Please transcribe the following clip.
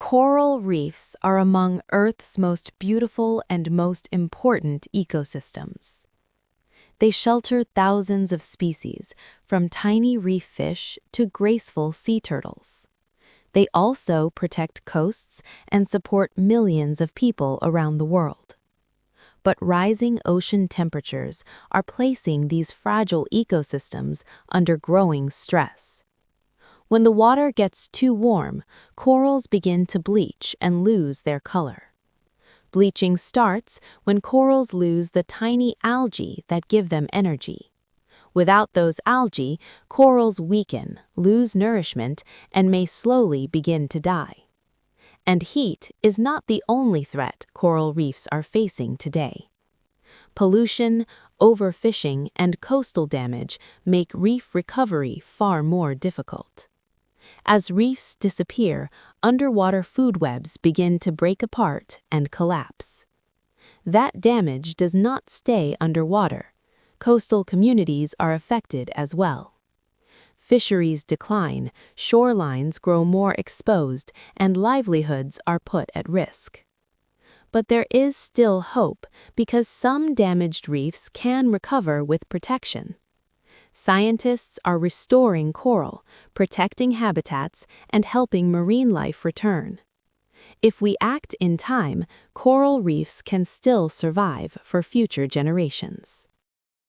Coral reefs are among Earth's most beautiful and most important ecosystems. They shelter thousands of species, from tiny reef fish to graceful sea turtles. They also protect coasts and support millions of people around the world. But rising ocean temperatures are placing these fragile ecosystems under growing stress. When the water gets too warm, corals begin to bleach and lose their color. Bleaching starts when corals lose the tiny algae that give them energy. Without those algae, corals weaken, lose nourishment, and may slowly begin to die. And heat is not the only threat coral reefs are facing today. Pollution, overfishing, and coastal damage make reef recovery far more difficult. As reefs disappear, underwater food webs begin to break apart and collapse. That damage does not stay underwater. Coastal communities are affected as well. Fisheries decline, shorelines grow more exposed, and livelihoods are put at risk. But there is still hope because some damaged reefs can recover with protection. Scientists are restoring coral, protecting habitats, and helping marine life return. If we act in time, coral reefs can still survive for future generations.